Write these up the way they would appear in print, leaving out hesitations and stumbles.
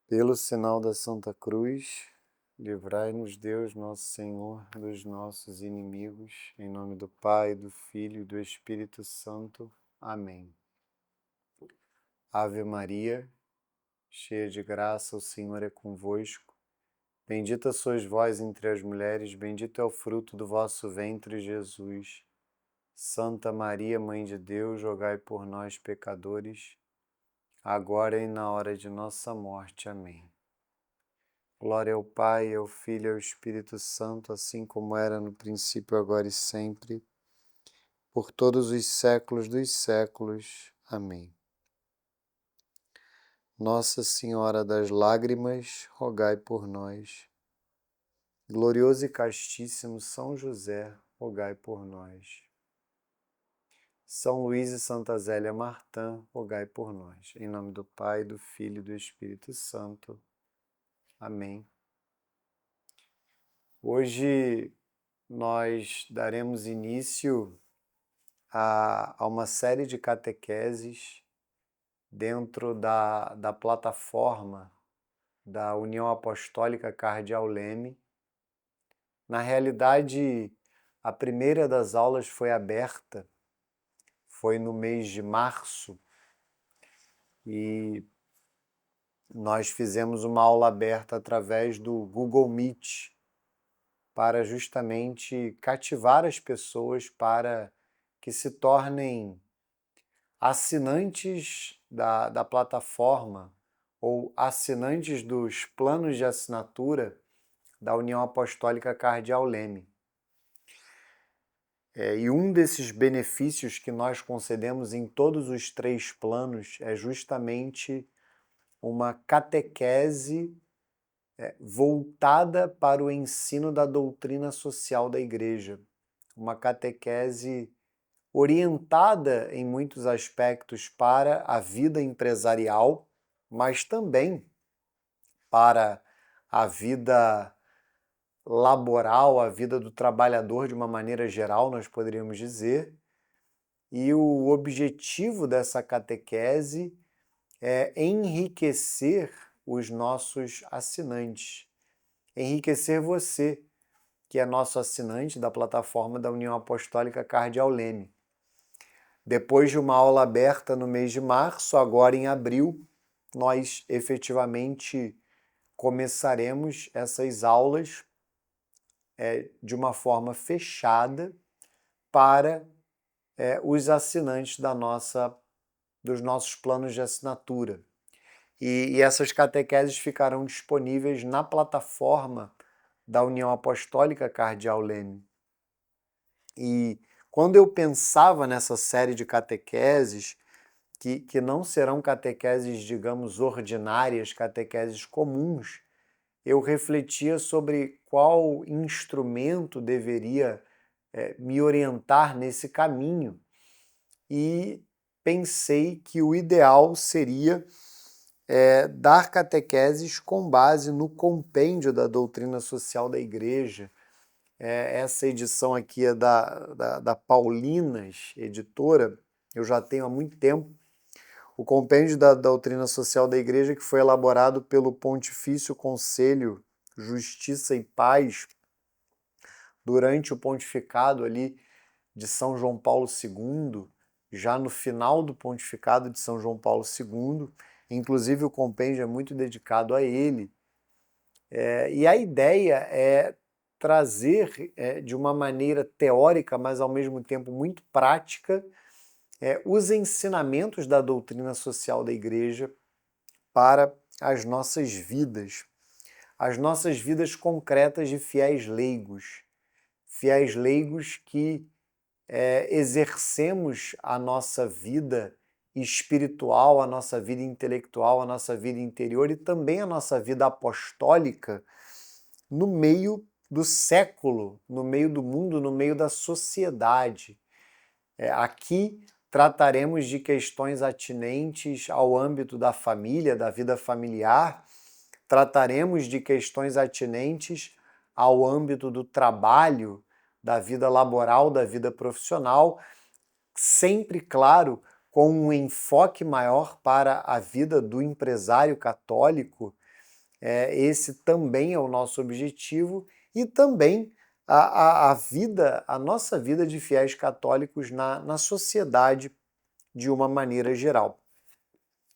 Pelo sinal da Santa Cruz, livrai-nos Deus, nosso Senhor, dos nossos inimigos, em nome do Pai, do Filho e do Espírito Santo. Amém. Ave Maria, cheia de graça, o Senhor é convosco. Bendita sois vós entre as mulheres, bendito é o fruto do vosso ventre, Jesus. Santa Maria, Mãe de Deus, rogai por nós, pecadores, agora e na hora de nossa morte. Amém. Glória ao Pai, ao Filho e ao Espírito Santo, assim como era no princípio, agora e sempre, por todos os séculos dos séculos. Amém. Nossa Senhora das Lágrimas, rogai por nós. Glorioso e castíssimo São José, rogai por nós. São Luís e Santa Zélia Martã, rogai por nós. Em nome do Pai, do Filho e do Espírito Santo. Amém. Hoje nós daremos início a uma série de catequeses dentro da plataforma da União Apostólica Cardeal Leme. Na realidade, a primeira das aulas foi aberta, foi no mês de março, e nós fizemos uma aula aberta através do Google Meet para justamente cativar as pessoas para que se tornem assinantes da plataforma ou assinantes dos planos de assinatura da União Apostólica Cardeal Leme. E um desses benefícios que nós concedemos em todos os 3 planos é justamente uma catequese voltada para o ensino da doutrina social da Igreja. Uma catequese orientada em muitos aspectos para a vida empresarial, mas também para a vida laboral, a vida do trabalhador de uma maneira geral, nós poderíamos dizer. E o objetivo dessa catequese é enriquecer os nossos assinantes, enriquecer você, que é nosso assinante da plataforma da União Apostólica Cardeal Leme. Depois de uma aula aberta no mês de março, agora em abril, nós efetivamente começaremos essas aulas de uma forma fechada para os assinantes dos nossos planos de assinatura. E essas catequeses ficarão disponíveis na plataforma da União Apostólica Cardeal Leme. E quando eu pensava nessa série de catequeses, que não serão catequeses, digamos, ordinárias, catequeses comuns, eu refletia sobre qual instrumento deveria me orientar nesse caminho e pensei que o ideal seria dar catequeses com base no compêndio da doutrina social da Igreja. Essa edição aqui é da Paulinas, editora, eu já tenho há muito tempo, o compêndio da doutrina social da Igreja, que foi elaborado pelo Pontifício Conselho Justiça e Paz durante o pontificado ali de São João Paulo II, já no final do pontificado de São João Paulo II, inclusive o compêndio é muito dedicado a ele. E a ideia é trazer de uma maneira teórica, mas ao mesmo tempo muito prática, os ensinamentos da doutrina social da Igreja para as nossas vidas concretas de fiéis leigos que exercemos a nossa vida espiritual, a nossa vida intelectual, a nossa vida interior e também a nossa vida apostólica no meio do século, no meio do mundo, no meio da sociedade. Aqui trataremos de questões atinentes ao âmbito da família, da vida familiar, trataremos de questões atinentes ao âmbito do trabalho, da vida laboral, da vida profissional, sempre, claro, com um enfoque maior para a vida do empresário católico, Esse também é o nosso objetivo e também a nossa vida de fiéis católicos na sociedade de uma maneira geral.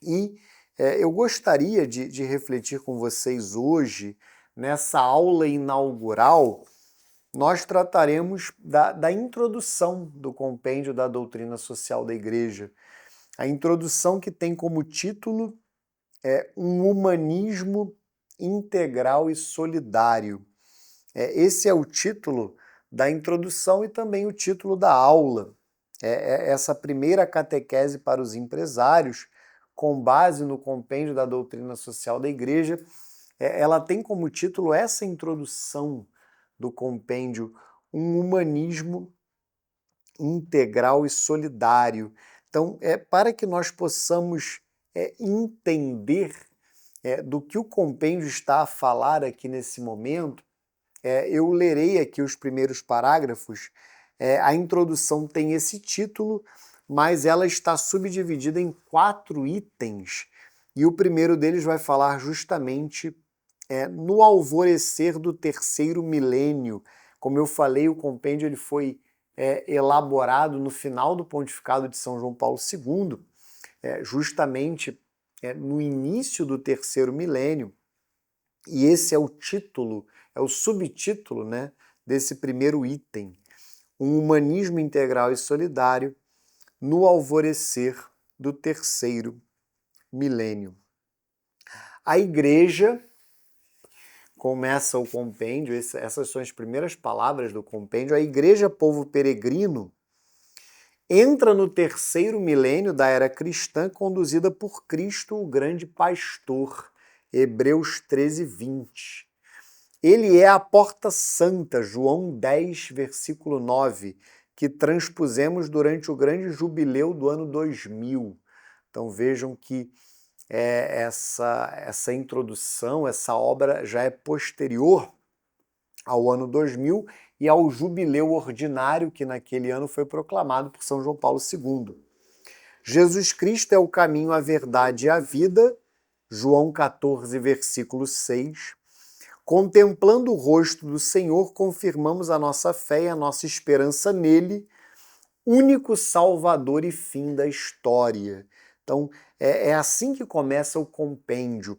E eu gostaria de refletir com vocês hoje, nessa aula inaugural, nós trataremos da introdução do compêndio da doutrina social da Igreja. A introdução que tem como título um humanismo integral e solidário. Esse é o título da introdução e também o título da aula. Essa primeira catequese para os empresários, com base no compêndio da doutrina social da Igreja, ela tem como título essa introdução do compêndio, um humanismo integral e solidário. Então, para que nós possamos entender do que o compêndio está a falar aqui nesse momento, eu lerei aqui os primeiros parágrafos. A introdução tem esse título, mas ela está subdividida em 4 itens, e o primeiro deles vai falar justamente no alvorecer do terceiro milênio. Como eu falei, o compêndio ele foi elaborado no final do pontificado de São João Paulo II, justamente no início do terceiro milênio, e esse é o título, é o subtítulo, né, desse primeiro item, um humanismo integral e solidário no alvorecer do terceiro milênio. A Igreja, começa o compêndio, essas são as primeiras palavras do compêndio, a Igreja, povo peregrino, entra no terceiro milênio da era cristã, conduzida por Cristo, o grande pastor. Hebreus 13, 20. Ele é a porta santa, João 10, versículo 9, que transpusemos durante o grande jubileu do ano 2000. Então vejam que essa introdução, essa obra já é posterior ao ano 2000 e ao jubileu ordinário que naquele ano foi proclamado por São João Paulo II. Jesus Cristo é o caminho, a verdade e a vida, João 14, versículo 6. Contemplando o rosto do Senhor, confirmamos a nossa fé e a nossa esperança nele, único Salvador e fim da história. Então, é assim que começa o compêndio,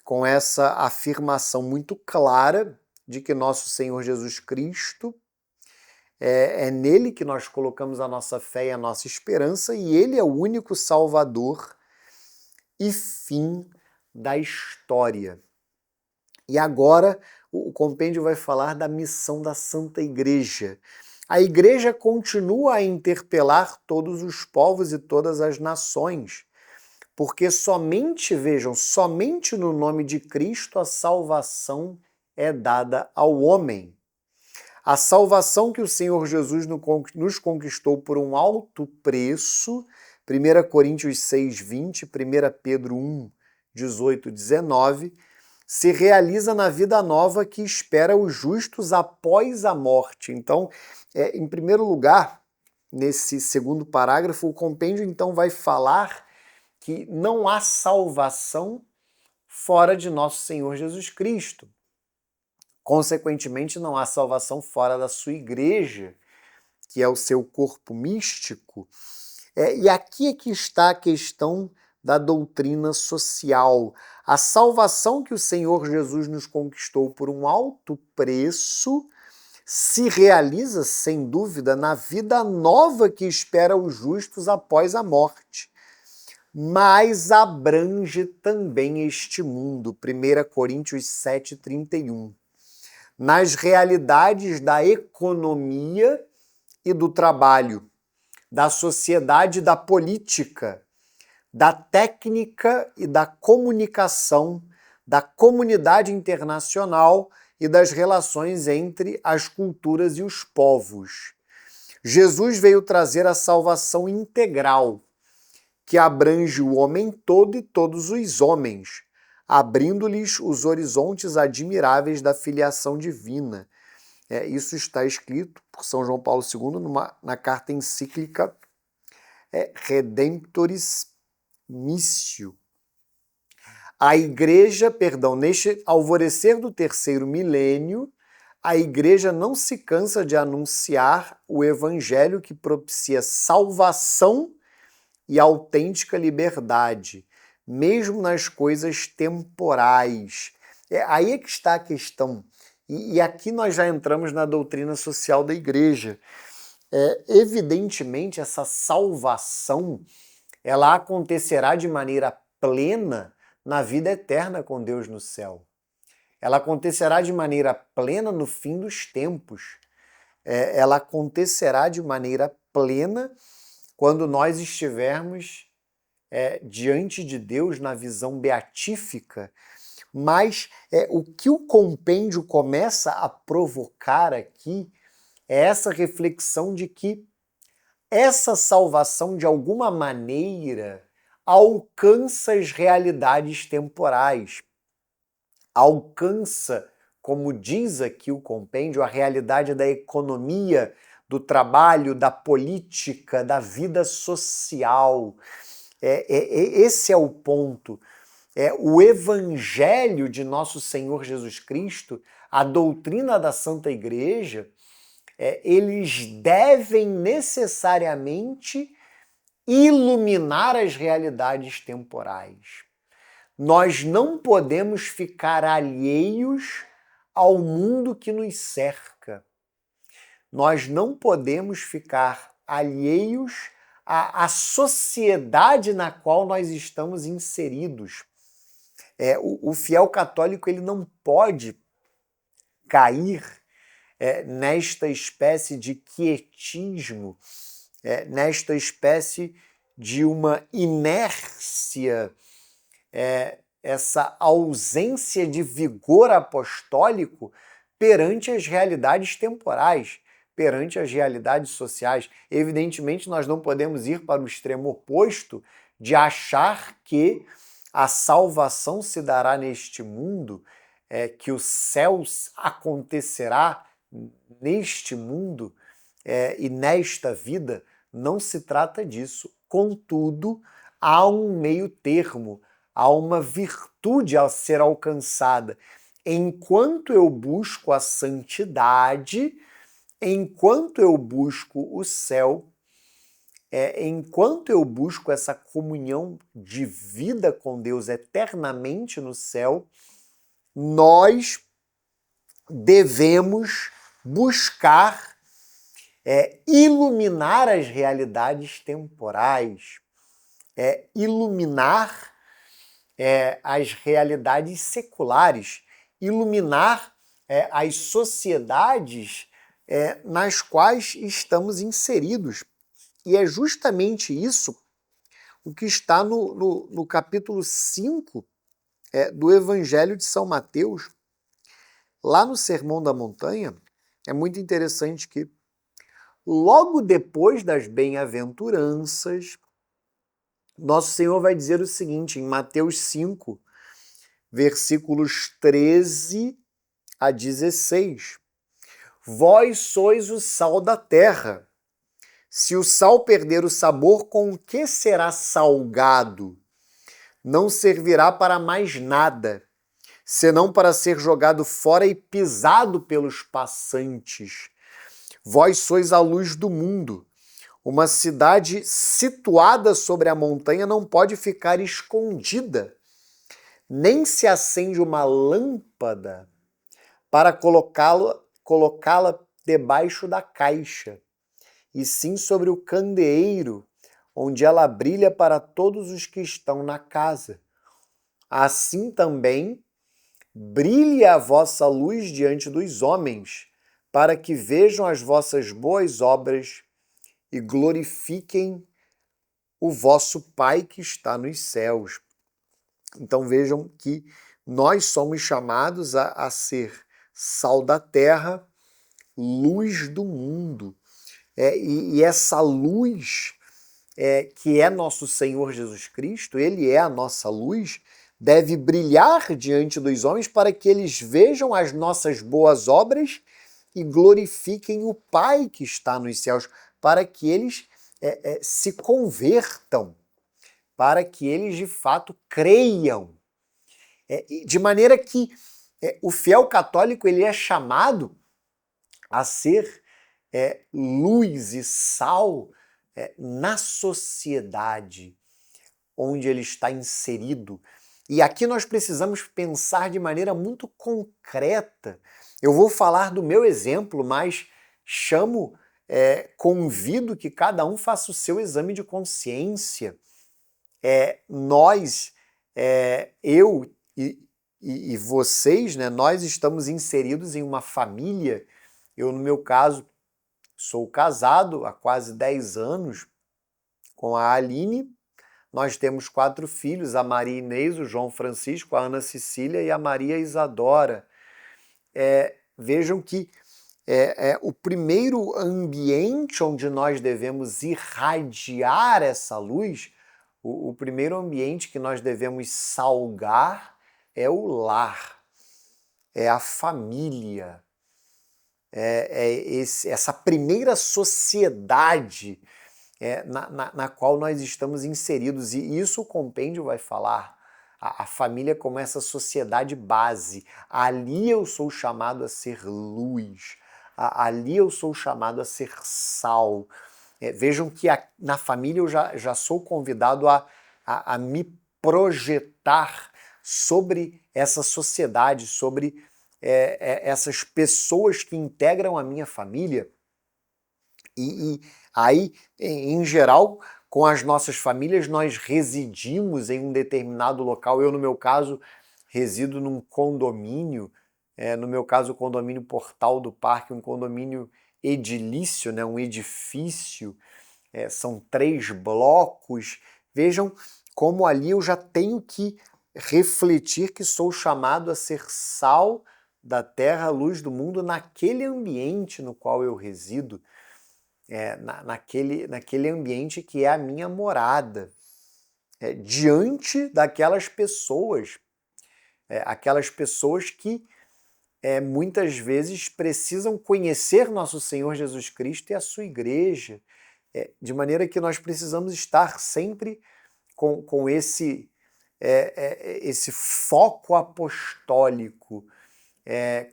com essa afirmação muito clara de que nosso Senhor Jesus Cristo é nele que nós colocamos a nossa fé e a nossa esperança, e ele é o único Salvador e fim da história. E agora o compêndio vai falar da missão da Santa Igreja. A Igreja continua a interpelar todos os povos e todas as nações, porque somente, vejam, somente no nome de Cristo a salvação é dada ao homem. A salvação que o Senhor Jesus nos conquistou por um alto preço, 1 Coríntios 6, 20, 1 Pedro 1, 18, 19, se realiza na vida nova que espera os justos após a morte. Então, em primeiro lugar, nesse segundo parágrafo, o compêndio então vai falar que não há salvação fora de nosso Senhor Jesus Cristo. Consequentemente, não há salvação fora da sua igreja, que é o seu corpo místico. E aqui é que está a questão da doutrina social. A salvação que o Senhor Jesus nos conquistou por um alto preço se realiza, sem dúvida, na vida nova que espera os justos após a morte. Mas abrange também este mundo, 1 Coríntios 7, 31. Nas realidades da economia e do trabalho, da sociedade e da política, da técnica e da comunicação, da comunidade internacional e das relações entre as culturas e os povos. Jesus veio trazer a salvação integral, que abrange o homem todo e todos os homens, abrindo-lhes os horizontes admiráveis da filiação divina. Isso está escrito por São João Paulo II na carta encíclica Redemptoris Missio. A igreja, perdão, neste alvorecer do terceiro milênio, a igreja não se cansa de anunciar o evangelho que propicia salvação e autêntica liberdade, mesmo nas coisas temporais. Aí é que está a questão. E aqui nós já entramos na doutrina social da igreja. Evidentemente, essa salvação ela acontecerá de maneira plena na vida eterna com Deus no céu. Ela acontecerá de maneira plena no fim dos tempos. Ela acontecerá de maneira plena quando nós estivermos diante de Deus na visão beatífica. Mas o que o compêndio começa a provocar aqui é essa reflexão de que essa salvação, de alguma maneira, alcança as realidades temporais. Alcança, como diz aqui o compêndio, a realidade da economia, do trabalho, da política, da vida social. Esse é o ponto. O Evangelho de nosso Senhor Jesus Cristo, a doutrina da Santa Igreja, eles devem necessariamente iluminar as realidades temporais. Nós não podemos ficar alheios ao mundo que nos cerca. Nós não podemos ficar alheios à sociedade na qual nós estamos inseridos. O fiel católico ele não pode cair nesta espécie de quietismo, nesta espécie de uma inércia, essa ausência de vigor apostólico perante as realidades temporais, perante as realidades sociais. Evidentemente, nós não podemos ir para o extremo oposto de achar que a salvação se dará neste mundo, que o céu acontecerá neste mundo e nesta vida. Não se trata disso. Contudo, há um meio termo, há uma virtude a ser alcançada. Enquanto eu busco a santidade, enquanto eu busco o céu, enquanto eu busco essa comunhão de vida com Deus eternamente no céu, nós devemos buscar iluminar as realidades temporais, iluminar as realidades seculares, iluminar as sociedades nas quais estamos inseridos. E é justamente isso o que está no capítulo 5 do Evangelho de São Mateus. Lá no Sermão da Montanha, é muito interessante que logo depois das bem-aventuranças, nosso Senhor vai dizer o seguinte, em Mateus 5, versículos 13 a 16. Vós sois o sal da terra. Se o sal perder o sabor, com o que será salgado? Não servirá para mais nada, senão para ser jogado fora e pisado pelos passantes. Vós sois a luz do mundo. Uma cidade situada sobre a montanha não pode ficar escondida, nem se acende uma lâmpada para colocá-la debaixo da caixa, e sim sobre o candeeiro, onde ela brilha para todos os que estão na casa. Assim também brilhe a vossa luz diante dos homens, para que vejam as vossas boas obras e glorifiquem o vosso Pai que está nos céus. Então vejam que nós somos chamados a ser sal da terra, luz do mundo. E essa luz, que é nosso Senhor Jesus Cristo, Ele é a nossa luz, deve brilhar diante dos homens para que eles vejam as nossas boas obras e glorifiquem o Pai que está nos céus, para que eles se convertam, para que eles de fato creiam De maneira que o fiel católico ele é chamado a ser luz e sal na sociedade onde ele está inserido. E aqui nós precisamos pensar de maneira muito concreta. Eu vou falar do meu exemplo, mas convido que cada um faça o seu exame de consciência. Eu e vocês, né, nós estamos inseridos em uma família. Eu, no meu caso, sou casado há quase 10 anos com a Aline. Nós temos 4 filhos, a Maria Inês, o João Francisco, a Ana Cecília e a Maria Isadora. Vejam que o primeiro ambiente onde nós devemos irradiar essa luz, o primeiro ambiente que nós devemos salgar é o lar, é a família, essa primeira sociedade na qual nós estamos inseridos. E isso o compêndio vai falar. A família como essa sociedade base. Ali eu sou chamado a ser luz. Ali eu sou chamado a ser sal. Vejam que na família eu já sou convidado a me projetar sobre essa sociedade, sobre essas pessoas que integram a minha família. E aí, em geral, com as nossas famílias, nós residimos em um determinado local. Eu, no meu caso, resido num condomínio, no meu caso, o condomínio Portal do Parque, um condomínio edilício, né, um edifício, são 3 blocos. Vejam como ali eu já tenho que refletir que sou chamado a ser sal da terra, luz do mundo, naquele ambiente no qual eu resido. Naquele ambiente que é a minha morada, diante daquelas pessoas, aquelas pessoas que muitas vezes precisam conhecer nosso Senhor Jesus Cristo e a sua igreja, de maneira que nós precisamos estar sempre com esse foco apostólico,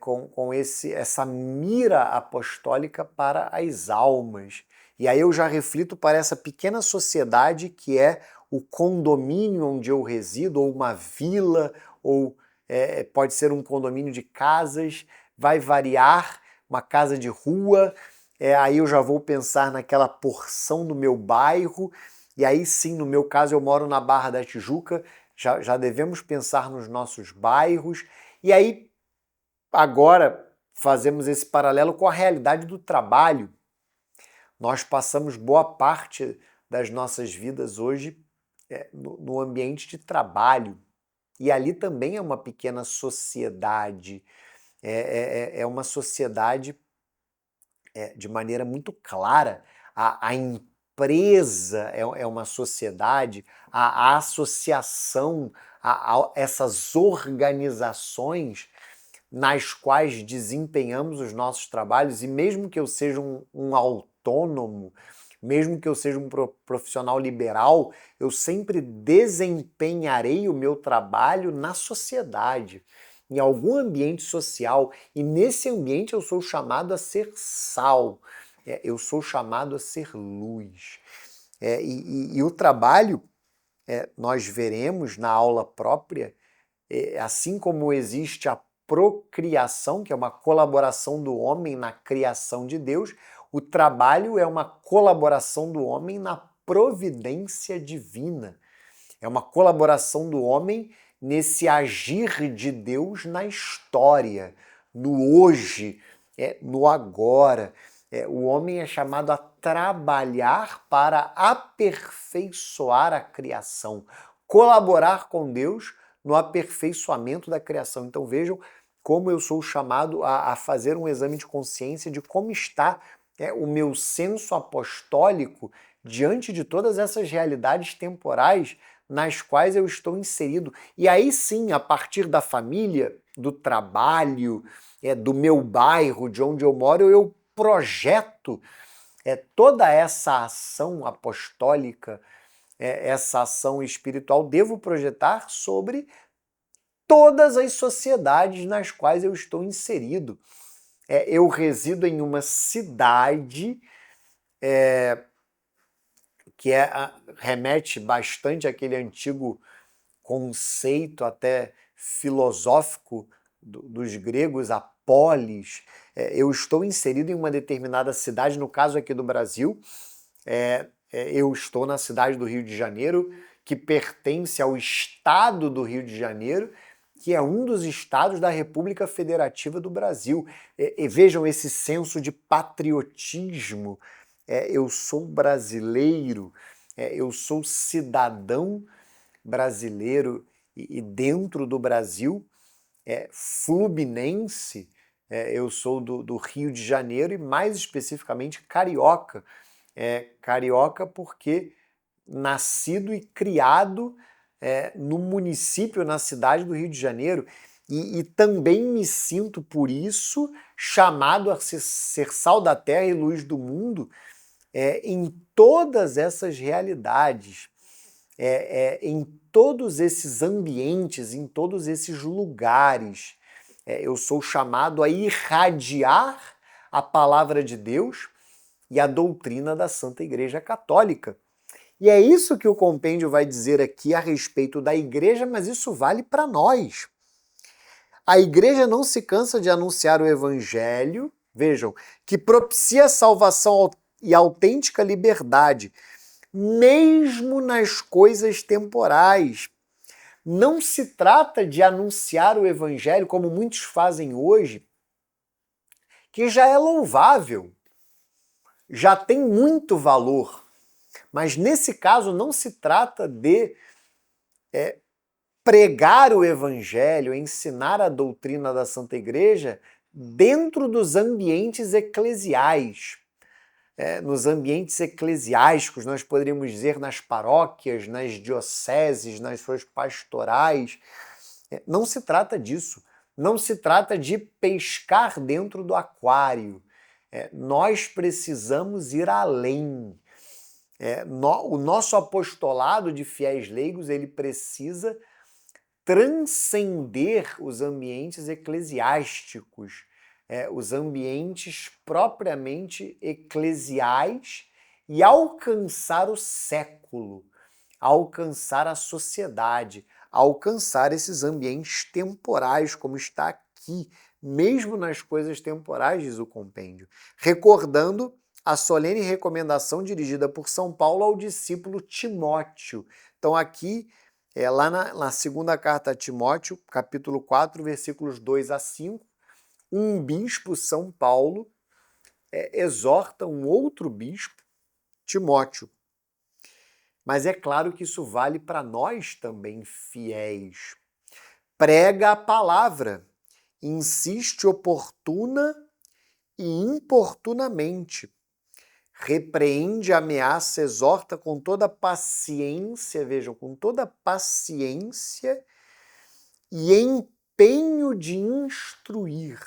com essa mira apostólica para as almas. E aí eu já reflito para essa pequena sociedade que é o condomínio onde eu resido, ou uma vila, ou pode ser um condomínio de casas, vai variar, uma casa de rua. Aí eu já vou pensar naquela porção do meu bairro, e aí sim, no meu caso, eu moro na Barra da Tijuca, já devemos pensar nos nossos bairros, e aí agora fazemos esse paralelo com a realidade do trabalho. Nós passamos boa parte das nossas vidas hoje no ambiente de trabalho. E ali também é uma pequena sociedade. É uma sociedade de maneira muito clara. A empresa é uma sociedade, a associação, essas organizações nas quais desempenhamos os nossos trabalhos, e mesmo que eu seja um autônomo, mesmo que eu seja um profissional liberal, eu sempre desempenharei o meu trabalho na sociedade, em algum ambiente social, e nesse ambiente eu sou chamado a ser sal, eu sou chamado a ser luz. E o trabalho, nós veremos na aula própria, assim como existe a procriação, que é uma colaboração do homem na criação de Deus, o trabalho é uma colaboração do homem na providência divina. É uma colaboração do homem nesse agir de Deus na história, no hoje, no agora. O homem é chamado a trabalhar para aperfeiçoar a criação, colaborar com Deus no aperfeiçoamento da criação. Então vejam como eu sou chamado a fazer um exame de consciência de como está o meu senso apostólico diante de todas essas realidades temporais nas quais eu estou inserido. E aí sim, a partir da família, do trabalho, do meu bairro, de onde eu moro, eu projeto toda essa ação apostólica, essa ação espiritual, devo projetar sobre todas as sociedades nas quais eu estou inserido. Eu resido em uma cidade que remete bastante àquele antigo conceito até filosófico dos gregos, a polis. Eu estou inserido em uma determinada cidade, no caso aqui do Brasil, eu estou na cidade do Rio de Janeiro, que pertence ao estado do Rio de Janeiro, que é um dos estados da República Federativa do Brasil. E vejam esse senso de patriotismo. Eu sou brasileiro, eu sou cidadão brasileiro e dentro do Brasil, fluminense, eu sou do Rio de Janeiro e mais especificamente carioca. Carioca porque nascido e criado no município, na cidade do Rio de Janeiro, e também me sinto, por isso, chamado a ser sal da terra e luz do mundo em todas essas realidades, em todos esses ambientes, em todos esses lugares. Eu sou chamado a irradiar a palavra de Deus e a doutrina da Santa Igreja Católica. E é isso que o compêndio vai dizer aqui a respeito da igreja, mas isso vale para nós. A igreja não se cansa de anunciar o evangelho, vejam, que propicia salvação e autêntica liberdade, mesmo nas coisas temporais. Não se trata de anunciar o evangelho, como muitos fazem hoje, que já é louvável, já tem muito valor. Mas nesse caso não se trata de pregar o evangelho, ensinar a doutrina da Santa Igreja dentro dos ambientes eclesiais. Nos ambientes eclesiásticos, nós poderíamos dizer nas paróquias, nas dioceses, nas suas pastorais. Não se trata disso. Não se trata de pescar dentro do aquário. Nós precisamos ir além. O nosso apostolado de fiéis leigos, ele precisa transcender os ambientes eclesiásticos, os ambientes propriamente eclesiais e alcançar o século, alcançar a sociedade, alcançar esses ambientes temporais, como está aqui, mesmo nas coisas temporais, diz o compêndio, recordando a solene recomendação dirigida por São Paulo ao discípulo Timóteo. Então aqui, lá na segunda carta a Timóteo, capítulo 4, versículos 2 a 5, um bispo, São Paulo, exorta um outro bispo, Timóteo. Mas é claro que isso vale para nós também, fiéis. Prega a palavra, insiste oportuna e importunamente, repreende, ameaça, exorta com toda paciência, vejam, com toda paciência e empenho de instruir.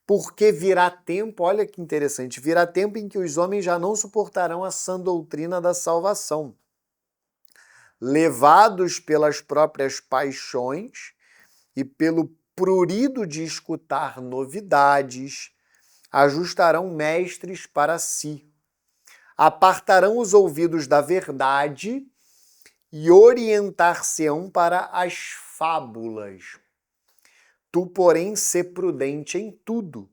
Porque virá tempo, olha que interessante, virá tempo em que os homens já não suportarão a sã doutrina da salvação. Levados pelas próprias paixões e pelo prurido de escutar novidades, ajustarão mestres para si, apartarão os ouvidos da verdade e orientar-se-ão para as fábulas. Tu, porém, sê prudente em tudo,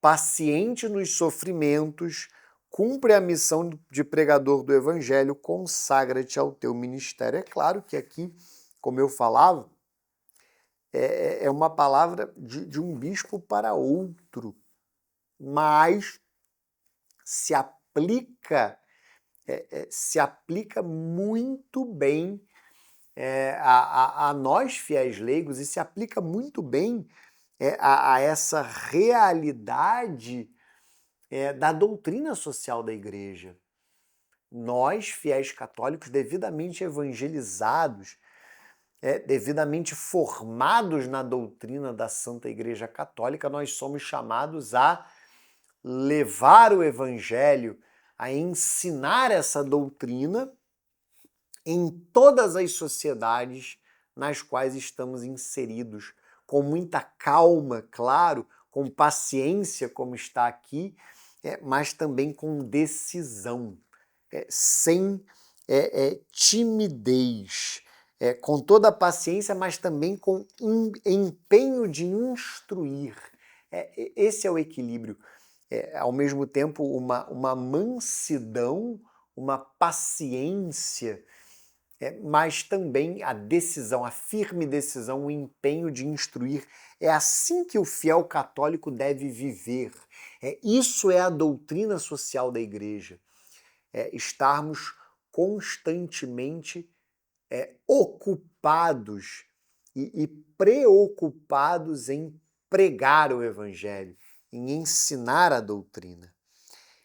paciente nos sofrimentos, cumpre a missão de pregador do Evangelho, consagra-te ao teu ministério. É claro que aqui, como eu falava, é uma palavra de um bispo para outro, mas se aplica muito bem a nós fiéis leigos e se aplica muito bem a essa realidade da doutrina social da Igreja. Nós, fiéis católicos, devidamente evangelizados, devidamente formados na doutrina da Santa Igreja Católica, nós somos chamados a levar o Evangelho, a ensinar essa doutrina em todas as sociedades nas quais estamos inseridos. Com muita calma, claro, com paciência, como está aqui, mas também com decisão, sem timidez, com toda a paciência, mas também com empenho de instruir. Esse é o equilíbrio. Ao mesmo tempo, uma mansidão, uma paciência, mas também a decisão, a firme decisão, o empenho de instruir. É assim que o fiel católico deve viver. Isso é a doutrina social da Igreja. Estarmos constantemente ocupados e preocupados em pregar o Evangelho, em ensinar a doutrina.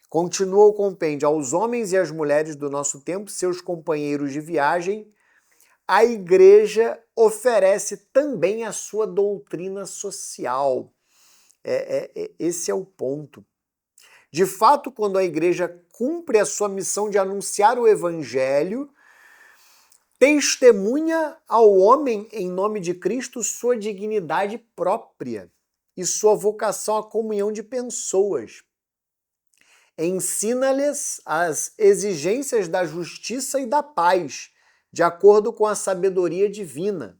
Continua o compêndio: aos homens e às mulheres do nosso tempo, seus companheiros de viagem, a Igreja oferece também a sua doutrina social. Esse é o ponto. De fato, quando a Igreja cumpre a sua missão de anunciar o Evangelho, testemunha ao homem, em nome de Cristo, sua dignidade própria e sua vocação à comunhão de pessoas. Ensina-lhes as exigências da justiça e da paz, de acordo com a sabedoria divina.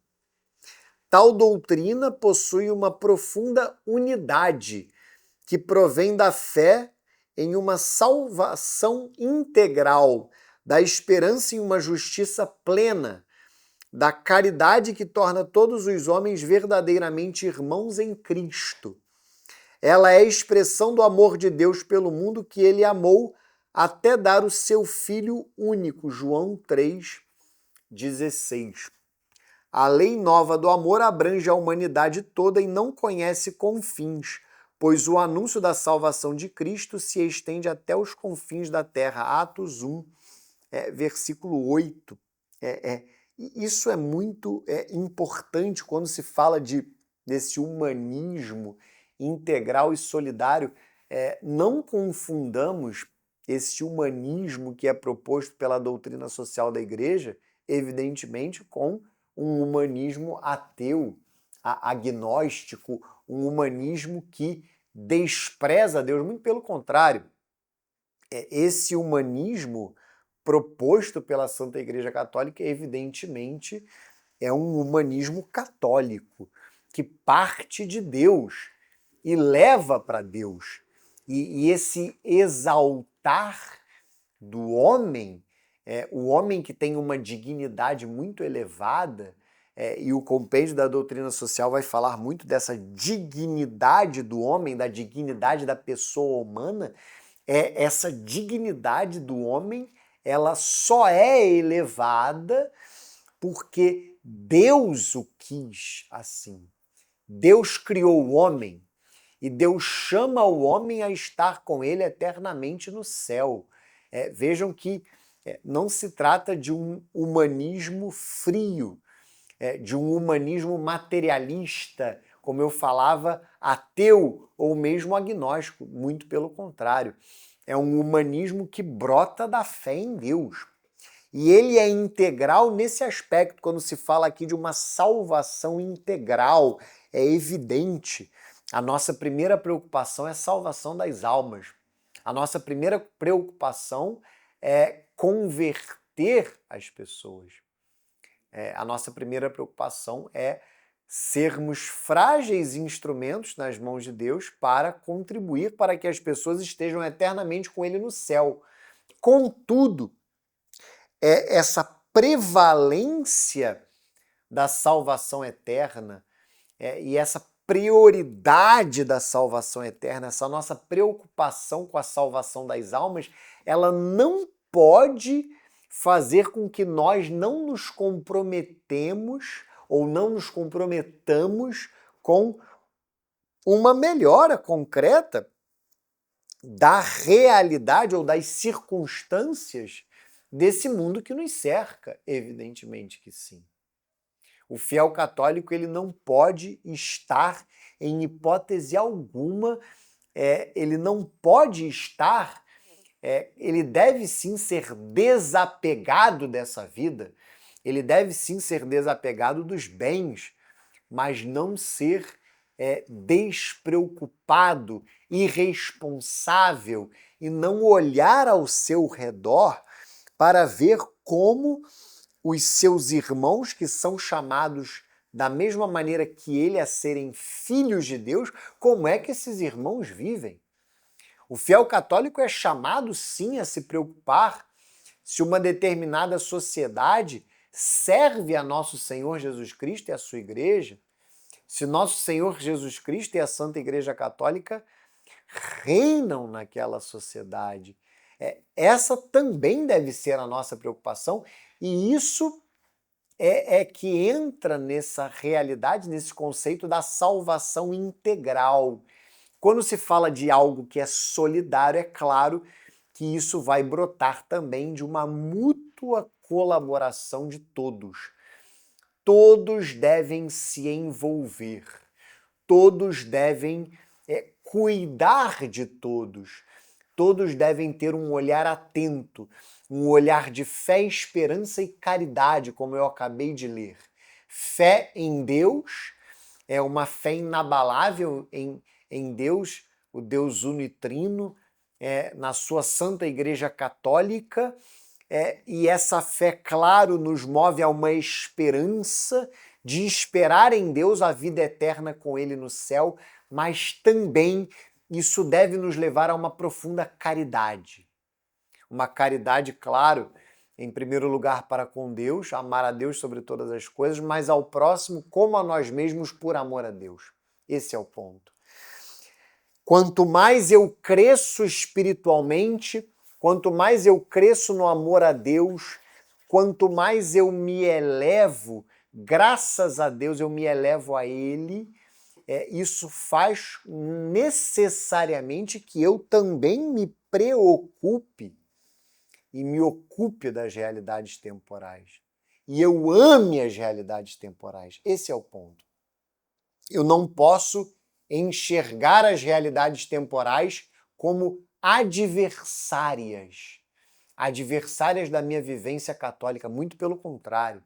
Tal doutrina possui uma profunda unidade, que provém da fé em uma salvação integral, da esperança em uma justiça plena, da caridade que torna todos os homens verdadeiramente irmãos em Cristo. Ela é a expressão do amor de Deus pelo mundo, que ele amou até dar o seu Filho único. João 3,16. A lei nova do amor abrange a humanidade toda e não conhece confins, pois o anúncio da salvação de Cristo se estende até os confins da terra. Atos 1, versículo 8. Isso é muito importante quando se fala desse humanismo integral e solidário. Não confundamos esse humanismo que é proposto pela doutrina social da Igreja, evidentemente, com um humanismo ateu, agnóstico, um humanismo que despreza Deus. Muito pelo contrário. Esse humanismo proposto pela Santa Igreja Católica, evidentemente, é um humanismo católico, que parte de Deus e leva para Deus. E esse exaltar do homem, o homem que tem uma dignidade muito elevada, e o compêndio da doutrina social vai falar muito dessa dignidade do homem, da dignidade da pessoa humana. Essa dignidade do homem, ela só é elevada porque Deus o quis assim. Deus criou o homem e Deus chama o homem a estar com ele eternamente no céu. Vejam que não se trata de um humanismo frio, de um humanismo materialista, como eu falava, ateu ou mesmo agnóstico. Muito pelo contrário. É um humanismo que brota da fé em Deus. E ele é integral nesse aspecto, quando se fala aqui de uma salvação integral. É evidente. A nossa primeira preocupação é a salvação das almas. A nossa primeira preocupação é converter as pessoas. A nossa primeira preocupação é sermos frágeis instrumentos nas mãos de Deus para contribuir para que as pessoas estejam eternamente com Ele no céu. Contudo, essa prevalência da salvação eterna e essa prioridade da salvação eterna, essa nossa preocupação com a salvação das almas, ela não pode fazer com que nós não nos comprometemos ou não nos comprometamos com uma melhora concreta da realidade ou das circunstâncias desse mundo que nos cerca. Evidentemente que sim. O fiel católico, ele não pode estar, em hipótese alguma, ele não pode estar, ele deve sim ser desapegado dessa vida, Ele deve sim ser desapegado dos bens, mas não ser despreocupado, irresponsável e não olhar ao seu redor para ver como os seus irmãos, que são chamados da mesma maneira que ele a serem filhos de Deus, como é que esses irmãos vivem. O fiel católico é chamado sim a se preocupar se uma determinada sociedade serve a nosso Senhor Jesus Cristo e a sua igreja, se nosso Senhor Jesus Cristo e a Santa Igreja Católica reinam naquela sociedade. Essa também deve ser a nossa preocupação, e isso é que entra nessa realidade, nesse conceito da salvação integral. Quando se fala de algo que é solidário, é claro que isso vai brotar também de uma mútua colaboração de todos. Todos devem se envolver, todos devem cuidar de todos, todos devem ter um olhar atento, um olhar de fé, esperança e caridade, como eu acabei de ler. Fé em Deus é uma fé inabalável em Deus, o Deus uno e trino, na sua Santa Igreja Católica, e essa fé, claro, nos move a uma esperança de esperar em Deus a vida eterna com Ele no céu, mas também isso deve nos levar a uma profunda caridade. Uma caridade, claro, em primeiro lugar para com Deus, amar a Deus sobre todas as coisas, mas ao próximo como a nós mesmos por amor a Deus. Esse é o ponto. Quanto mais eu cresço espiritualmente, quanto mais eu cresço no amor a Deus, quanto mais eu me elevo, graças a Deus eu me elevo a Ele, isso faz necessariamente que eu também me preocupe e me ocupe das realidades temporais. E eu ame as realidades temporais. Esse é o ponto. Eu não posso enxergar as realidades temporais como adversárias da minha vivência católica, muito pelo contrário.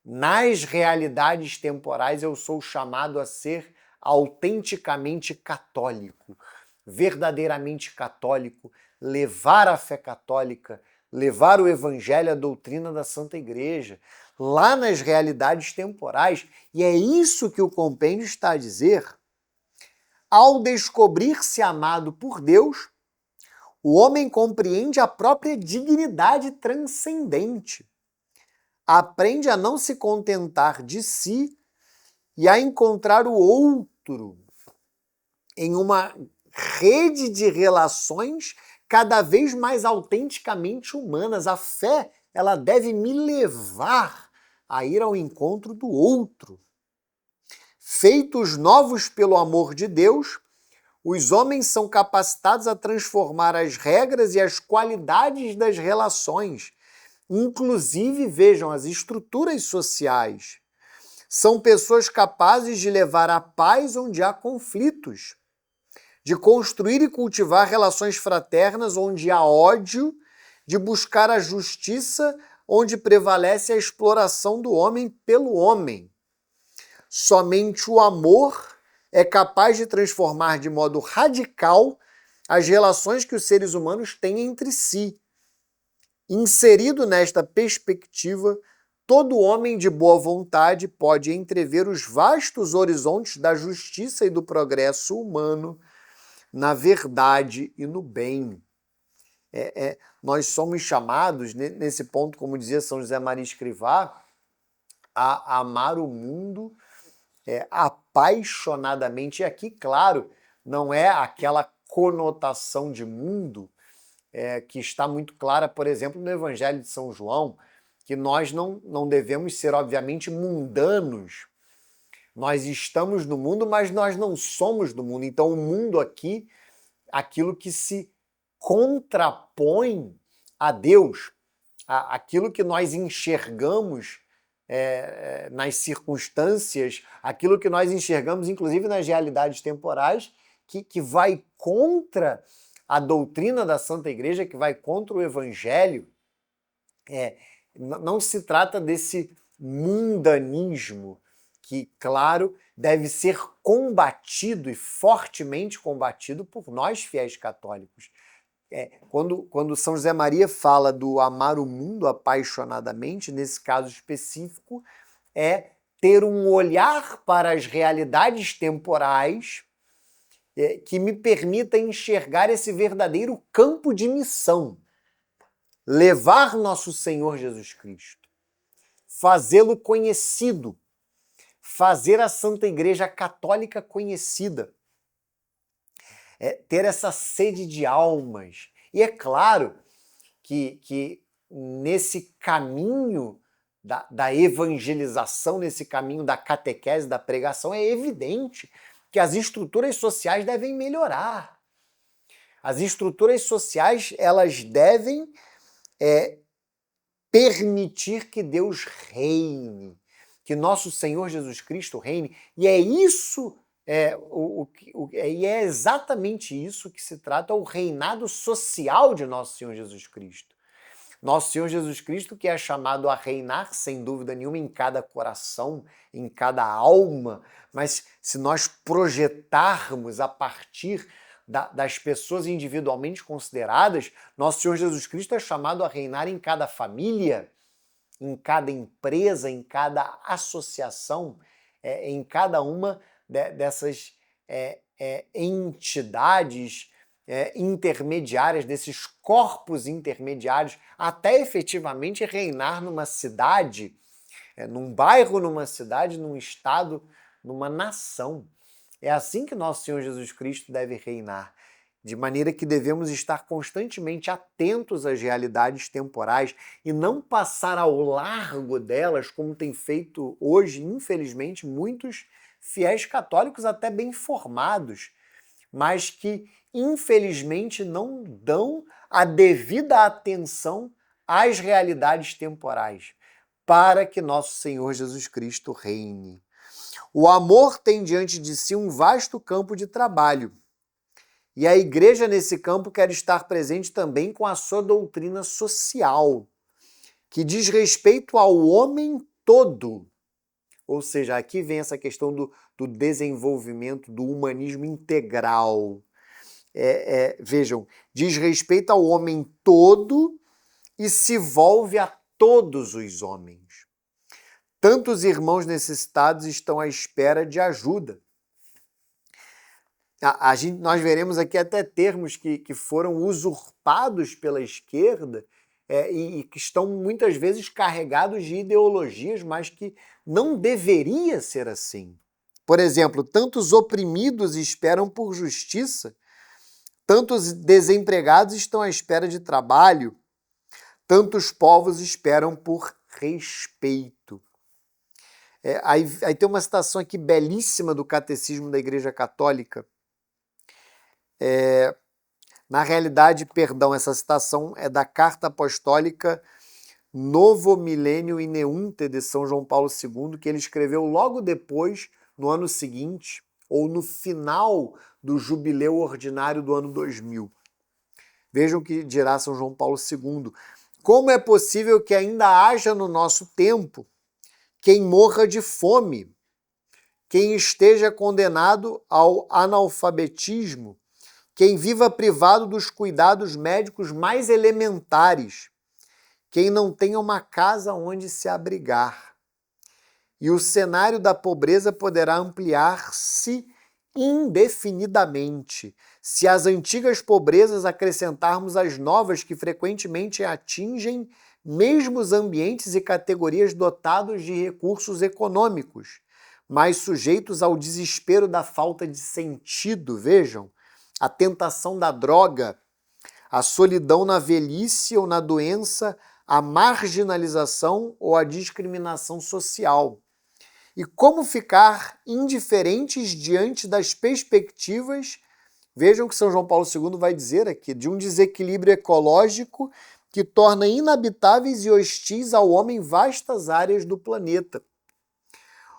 Nas realidades temporais eu sou chamado a ser autenticamente católico, verdadeiramente católico, levar a fé católica, levar o evangelho, a doutrina da Santa Igreja, lá nas realidades temporais. E é isso que o compêndio está a dizer. Ao descobrir-se amado por Deus, o homem compreende a própria dignidade transcendente. Aprende a não se contentar de si e a encontrar o outro em uma rede de relações cada vez mais autenticamente humanas. A fé, ela deve me levar a ir ao encontro do outro. Feitos novos pelo amor de Deus, os homens são capacitados a transformar as regras e as qualidades das relações, inclusive, vejam, as estruturas sociais. São pessoas capazes de levar a paz onde há conflitos, de construir e cultivar relações fraternas onde há ódio, de buscar a justiça onde prevalece a exploração do homem pelo homem. Somente o amor é capaz de transformar de modo radical as relações que os seres humanos têm entre si. Inserido nesta perspectiva, todo homem de boa vontade pode entrever os vastos horizontes da justiça e do progresso humano na verdade e no bem. Nós somos chamados, nesse ponto, como dizia São José Maria Escrivá, a amar o mundo apaixonadamente. E aqui, claro, não é aquela conotação de mundo que está muito clara, por exemplo, no Evangelho de São João, que nós não devemos ser, obviamente, mundanos. Nós estamos no mundo, mas nós não somos do mundo. Então, o mundo aqui, aquilo que se contrapõe a Deus, aquilo que nós enxergamos nas circunstâncias, aquilo que nós enxergamos, inclusive nas realidades temporais, que vai contra a doutrina da Santa Igreja, que vai contra o Evangelho, Não se trata desse mundanismo que, claro, deve ser combatido e fortemente combatido por nós fiéis católicos. Quando São José Maria fala do amar o mundo apaixonadamente, nesse caso específico, é ter um olhar para as realidades temporais que me permita enxergar esse verdadeiro campo de missão. Levar nosso Senhor Jesus Cristo, fazê-lo conhecido, fazer a Santa Igreja Católica conhecida, ter essa sede de almas. E é claro que nesse caminho da evangelização, nesse caminho da catequese, da pregação, é evidente que as estruturas sociais devem melhorar. As estruturas sociais, elas devem permitir que Deus reine, que nosso Senhor Jesus Cristo reine, e é isso, e é exatamente isso que se trata, o reinado social de nosso Senhor Jesus Cristo. Nosso Senhor Jesus Cristo, que é chamado a reinar, sem dúvida nenhuma, em cada coração, em cada alma, mas se nós projetarmos a partir das pessoas individualmente consideradas, nosso Senhor Jesus Cristo é chamado a reinar em cada família, em cada empresa, em cada associação, em cada uma dessas entidades intermediárias, desses corpos intermediários, até efetivamente reinar numa cidade, num bairro, numa cidade, num estado, numa nação. É assim que nosso Senhor Jesus Cristo deve reinar, de maneira que devemos estar constantemente atentos às realidades temporais e não passar ao largo delas, como tem feito hoje, infelizmente, muitos fiéis católicos até bem formados, mas que, infelizmente, não dão a devida atenção às realidades temporais, para que nosso Senhor Jesus Cristo reine. O amor tem diante de si um vasto campo de trabalho. E a igreja, nesse campo, quer estar presente também com a sua doutrina social, que diz respeito ao homem todo. Ou seja, aqui vem essa questão do desenvolvimento do humanismo integral. Vejam, diz respeito ao homem todo e se volve a todos os homens. Tantos irmãos necessitados estão à espera de ajuda. Nós veremos aqui até termos que foram usurpados pela esquerda e que estão muitas vezes carregados de ideologias, mas que não deveria ser assim. Por exemplo, tantos oprimidos esperam por justiça, tantos desempregados estão à espera de trabalho, tantos povos esperam por respeito. Aí tem uma citação aqui belíssima do Catecismo da Igreja Católica. Na realidade, essa citação é da Carta Apostólica Novo Milênio Ineunte de São João Paulo II, que ele escreveu logo depois, no ano seguinte, ou no final do jubileu ordinário do ano 2000. Vejam o que dirá São João Paulo II. Como é possível que ainda haja no nosso tempo quem morra de fome, quem esteja condenado ao analfabetismo, quem viva privado dos cuidados médicos mais elementares, quem não tenha uma casa onde se abrigar. E o cenário da pobreza poderá ampliar-se indefinidamente, se às antigas pobrezas acrescentarmos as novas que frequentemente atingem mesmo os ambientes e categorias dotados de recursos econômicos, mas sujeitos ao desespero da falta de sentido, vejam, a tentação da droga, a solidão na velhice ou na doença, a marginalização ou a discriminação social. E como ficar indiferentes diante das perspectivas, vejam o que São João Paulo II vai dizer aqui, de um desequilíbrio ecológico que torna inabitáveis e hostis ao homem vastas áreas do planeta.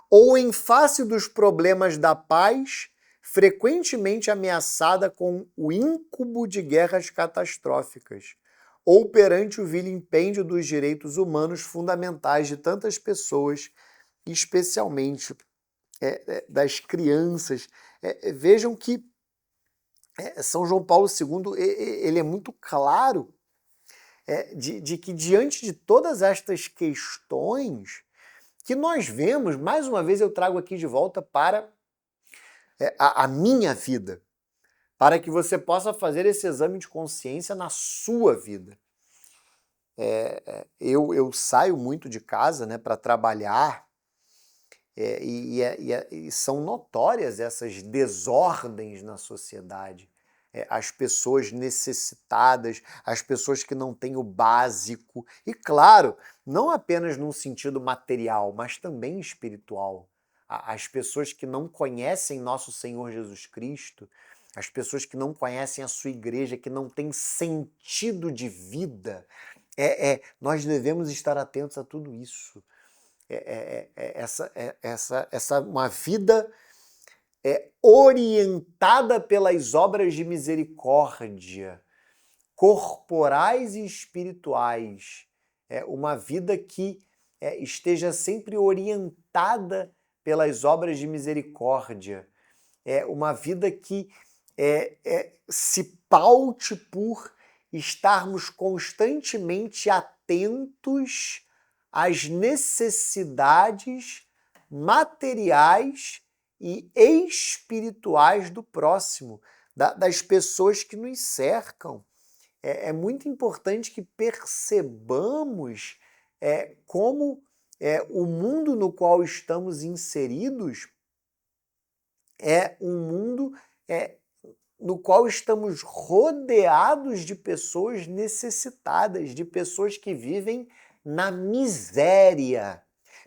Ou em face dos problemas da paz, frequentemente ameaçada com o íncubo de guerras catastróficas, ou perante o vilimpêndio dos direitos humanos fundamentais de tantas pessoas, especialmente das crianças. Vejam que São João Paulo II ele é muito claro de que diante de todas estas questões que nós vemos, mais uma vez eu trago aqui de volta para a minha vida, para que você possa fazer esse exame de consciência na sua vida. Eu saio muito de casa, né, para trabalhar, e são notórias essas desordens na sociedade. As pessoas necessitadas, as pessoas que não têm o básico, e claro, não apenas num sentido material, mas também espiritual. As pessoas que não conhecem nosso Senhor Jesus Cristo, as pessoas que não conhecem a sua igreja, que não têm sentido de vida, nós devemos estar atentos a tudo isso. Uma vida orientada pelas obras de misericórdia, corporais e espirituais. Uma vida que esteja sempre orientada pelas obras de misericórdia. Uma vida que se paute por estarmos constantemente atentos às necessidades materiais e espirituais do próximo, das pessoas que nos cercam. É muito importante que percebamos como o mundo no qual estamos inseridos é um mundo no qual estamos rodeados de pessoas necessitadas, de pessoas que vivem na miséria.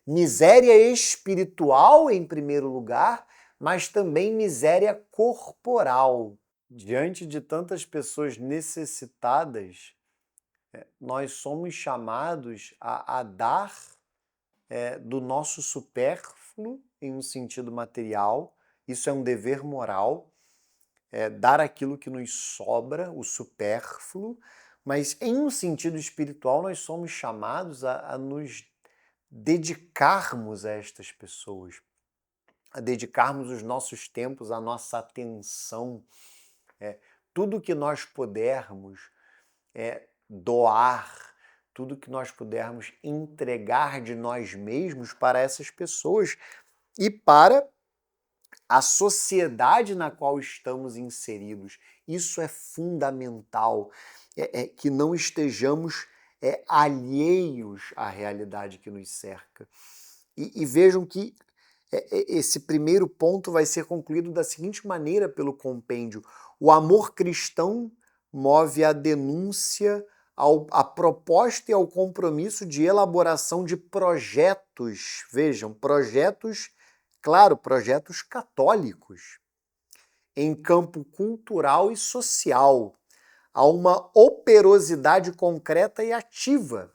Miséria espiritual, em primeiro lugar, mas também miséria corporal. Diante de tantas pessoas necessitadas, nós somos chamados a dar do nosso supérfluo, em um sentido material. Isso é um dever moral, dar aquilo que nos sobra, o supérfluo, mas em um sentido espiritual nós somos chamados a nos dedicarmos a estas pessoas, a dedicarmos os nossos tempos, a nossa atenção, tudo que nós pudermos doar, tudo que nós pudermos entregar de nós mesmos para essas pessoas e para a sociedade na qual estamos inseridos. Isso é fundamental, que não estejamos alheios à realidade que nos cerca. E vejam que esse primeiro ponto vai ser concluído da seguinte maneira pelo compêndio: o amor cristão move a denúncia, a proposta e ao compromisso de elaboração de projetos, vejam, projetos, claro, projetos católicos, em campo cultural e social, a uma operosidade concreta e ativa,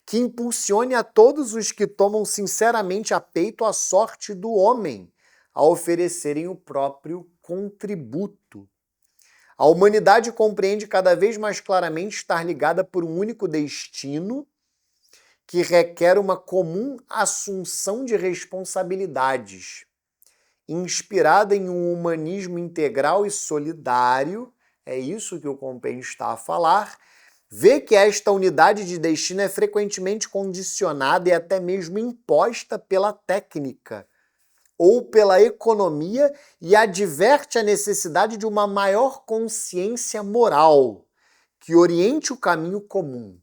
que impulsione a todos os que tomam sinceramente a peito a sorte do homem, a oferecerem o próprio contributo. A humanidade compreende cada vez mais claramente estar ligada por um único destino, que requer uma comum assunção de responsabilidades, inspirada em um humanismo integral e solidário. É isso que o compêndio está a falar. Vê que esta unidade de destino é frequentemente condicionada e até mesmo imposta pela técnica ou pela economia e adverte a necessidade de uma maior consciência moral que oriente o caminho comum.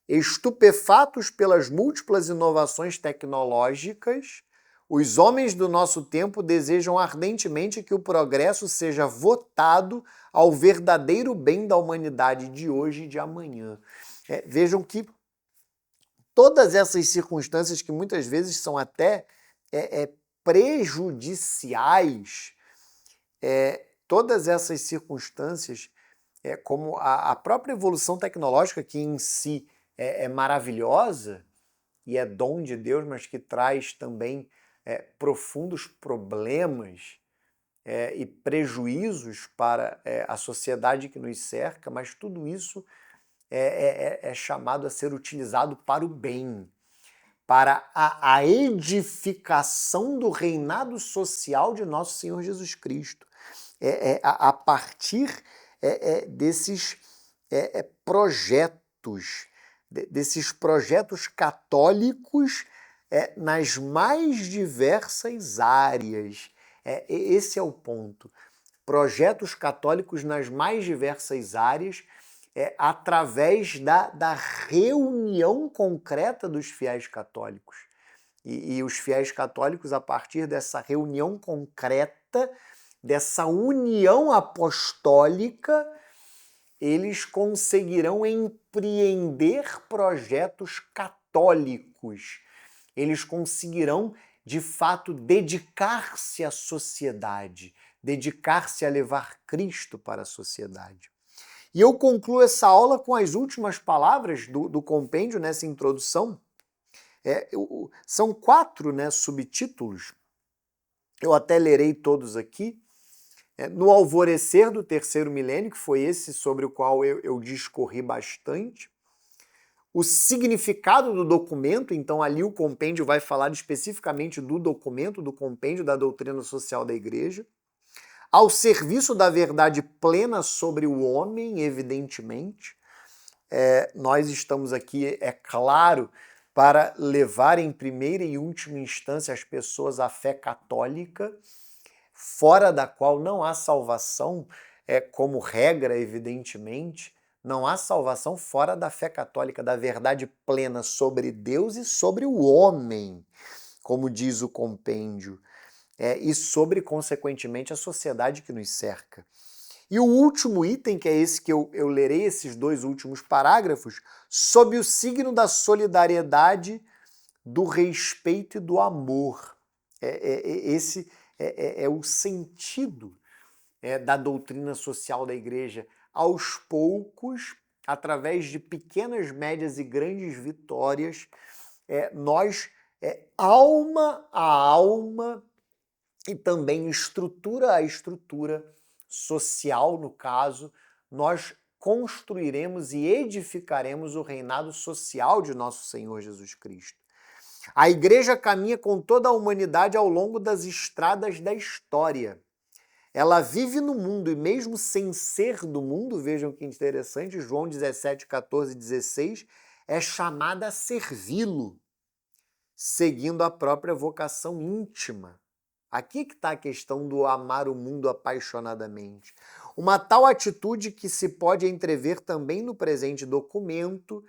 Estupefatos pelas múltiplas inovações tecnológicas, os homens do nosso tempo desejam ardentemente que o progresso seja votado ao verdadeiro bem da humanidade de hoje e de amanhã. Vejam que todas essas circunstâncias que muitas vezes são até prejudiciais, todas essas circunstâncias, como a própria evolução tecnológica, que em si é maravilhosa e é dom de Deus, mas que traz também profundos problemas e prejuízos para a sociedade que nos cerca, mas tudo isso é chamado a ser utilizado para o bem, para a edificação do reinado social de nosso Senhor Jesus Cristo. A partir desses projetos, desses projetos católicos nas mais diversas áreas. Esse é o ponto. Projetos católicos nas mais diversas áreas, através da reunião concreta dos fiéis católicos. E os fiéis católicos, a partir dessa reunião concreta, dessa união apostólica, eles conseguirão empreender projetos católicos. Eles conseguirão, de fato, dedicar-se à sociedade, dedicar-se a levar Cristo para a sociedade. E eu concluo essa aula com as últimas palavras do compêndio, nessa introdução. São 4 subtítulos, eu até lerei todos aqui. No alvorecer do terceiro milênio, que foi esse sobre o qual eu discorri bastante. O significado do documento, então ali o compêndio vai falar especificamente do documento, do compêndio da doutrina social da Igreja. Ao serviço da verdade plena sobre o homem, evidentemente. Nós estamos aqui, é claro, para levar em primeira e última instância as pessoas à fé católica, fora da qual não há salvação, como regra, evidentemente. Não há salvação fora da fé católica, da verdade plena sobre Deus e sobre o homem, como diz o compêndio, e sobre, consequentemente, a sociedade que nos cerca. E o último item, que é esse que eu lerei, esses 2 últimos parágrafos, sob o signo da solidariedade, do respeito e do amor. Esse é o sentido da doutrina social da Igreja. Aos poucos, através de pequenas, médias e grandes vitórias, nós, alma a alma, e também estrutura a estrutura social, no caso, nós construiremos e edificaremos o reinado social de nosso Senhor Jesus Cristo. A Igreja caminha com toda a humanidade ao longo das estradas da história. Ela vive no mundo e mesmo sem ser do mundo, vejam que interessante, João 17, 14 e 16, é chamada a servi-lo, seguindo a própria vocação íntima. Aqui que está a questão do amar o mundo apaixonadamente. Uma tal atitude que se pode entrever também no presente documento,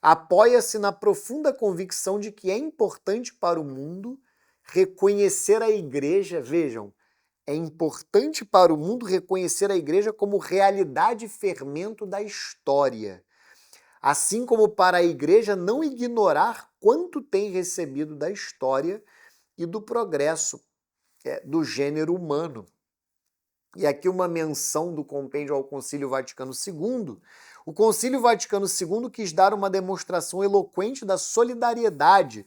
apoia-se na profunda convicção de que é importante para o mundo reconhecer a Igreja, vejam, é importante para o mundo reconhecer a Igreja como realidade e fermento da história, assim como para a Igreja não ignorar quanto tem recebido da história e do progresso do gênero humano. E aqui uma menção do compêndio ao Concílio Vaticano II. O Concílio Vaticano II quis dar uma demonstração eloquente da solidariedade,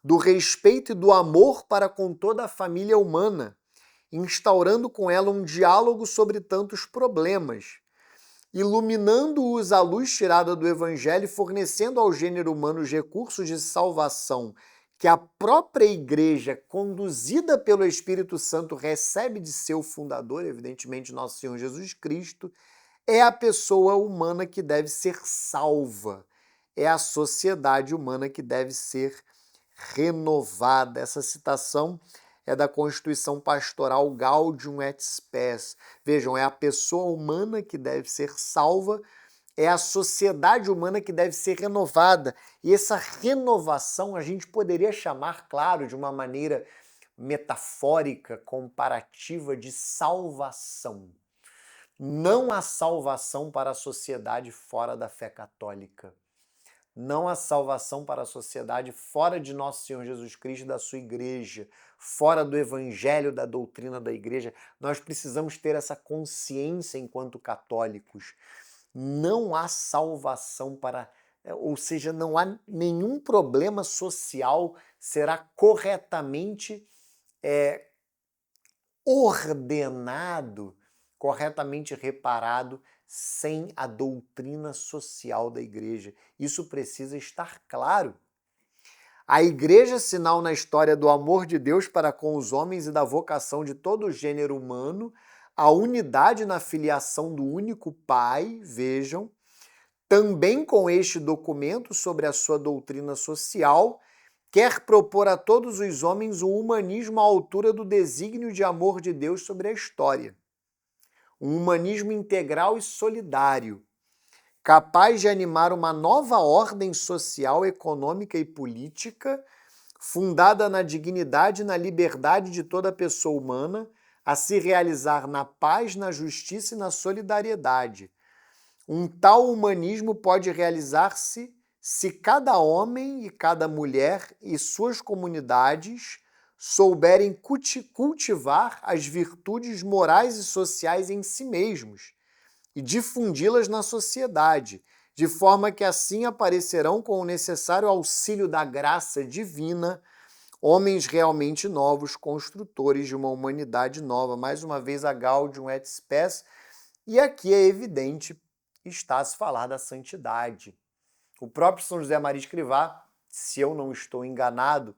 do respeito e do amor para com toda a família humana, instaurando com ela um diálogo sobre tantos problemas, iluminando-os à luz tirada do Evangelho e fornecendo ao gênero humano os recursos de salvação que a própria Igreja, conduzida pelo Espírito Santo, recebe de seu fundador, evidentemente nosso Senhor Jesus Cristo, é a pessoa humana que deve ser salva, é a sociedade humana que deve ser renovada. Essa citação é da Constituição Pastoral Gaudium et Spes. Vejam, é a pessoa humana que deve ser salva, é a sociedade humana que deve ser renovada. E essa renovação a gente poderia chamar, claro, de uma maneira metafórica, comparativa, de salvação. Não há salvação para a sociedade fora da fé católica. Não há salvação para a sociedade fora de nosso Senhor Jesus Cristo e da sua Igreja, fora do Evangelho, da doutrina da Igreja. Nós precisamos ter essa consciência enquanto católicos. Não há salvação para, ou seja, não há nenhum problema social será corretamente ordenado, corretamente reparado, sem a doutrina social da igreja. Isso precisa estar claro. A igreja, sinal na história do amor de Deus para com os homens e da vocação de todo o gênero humano, a unidade na filiação do único Pai, vejam, também com este documento sobre a sua doutrina social, quer propor a todos os homens um humanismo à altura do desígnio de amor de Deus sobre a história. Um humanismo integral e solidário, capaz de animar uma nova ordem social, econômica e política, fundada na dignidade e na liberdade de toda pessoa humana, a se realizar na paz, na justiça e na solidariedade. Um tal humanismo pode realizar-se se cada homem e cada mulher e suas comunidades souberem cultivar as virtudes morais e sociais em si mesmos e difundi-las na sociedade, de forma que assim aparecerão com o necessário auxílio da graça divina, homens realmente novos, construtores de uma humanidade nova. Mais uma vez, a Gaudium et Spes, e aqui é evidente, está a se falar da santidade. O próprio São José Maria Escrivá, se eu não estou enganado,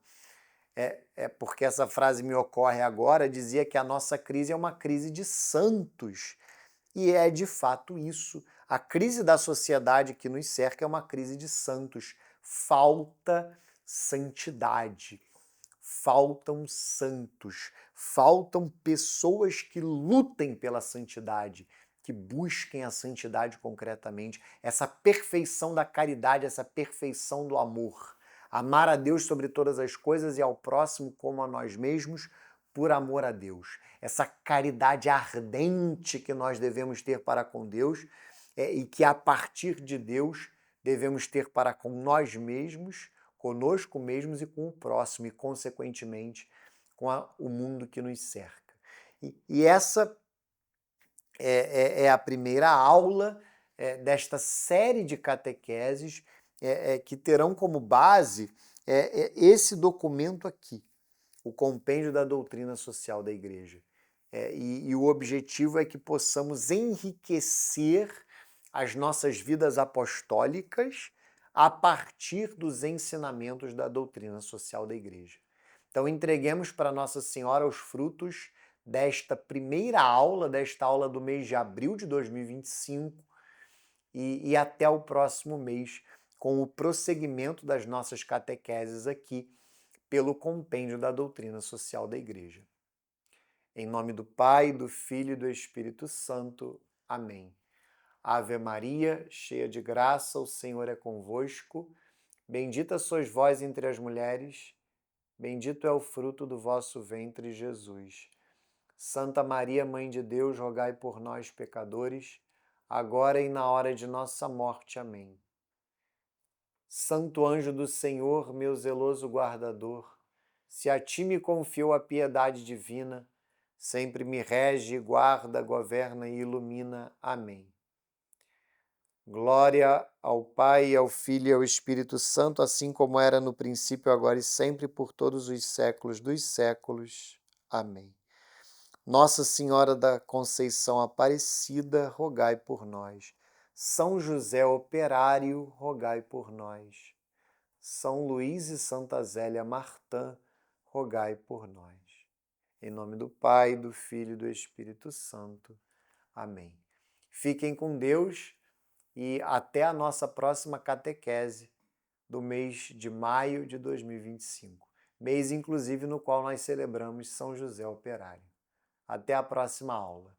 porque essa frase me ocorre agora, dizia que a nossa crise é uma crise de santos. E é de fato isso. A crise da sociedade que nos cerca é uma crise de santos. Falta santidade. Faltam santos. Faltam pessoas que lutem pela santidade, que busquem a santidade concretamente, essa perfeição da caridade, essa perfeição do amor. Amar a Deus sobre todas as coisas e ao próximo como a nós mesmos, por amor a Deus. Essa caridade ardente que nós devemos ter para com Deus e que a partir de Deus devemos ter para com nós mesmos, conosco mesmos e com o próximo e, consequentemente, com o mundo que nos cerca. E essa é a primeira aula desta série de catequeses que terão como base esse documento aqui, o Compêndio da Doutrina Social da Igreja. E o objetivo é que possamos enriquecer as nossas vidas apostólicas a partir dos ensinamentos da doutrina social da Igreja. Então, entreguemos para Nossa Senhora os frutos desta primeira aula, desta aula do mês de abril de 2025 e até o próximo mês, com o prosseguimento das nossas catequeses aqui, pelo Compêndio da Doutrina Social da Igreja. Em nome do Pai, do Filho e do Espírito Santo. Amém. Ave Maria, cheia de graça, o Senhor é convosco. Bendita sois vós entre as mulheres, bendito é o fruto do vosso ventre, Jesus. Santa Maria, Mãe de Deus, rogai por nós, pecadores, agora e na hora de nossa morte. Amém. Santo anjo do Senhor, meu zeloso guardador, se a ti me confio a piedade divina, sempre me rege, guarda, governa e ilumina. Amém. Glória ao Pai, ao Filho e ao Espírito Santo, assim como era no princípio, agora e sempre, por todos os séculos dos séculos. Amém. Nossa Senhora da Conceição Aparecida, rogai por nós. São José Operário, rogai por nós. São Luís e Santa Zélia Martã, rogai por nós. Em nome do Pai, do Filho e do Espírito Santo. Amém. Fiquem com Deus e até a nossa próxima catequese do mês de maio de 2025. Mês, inclusive, no qual nós celebramos São José Operário. Até a próxima aula.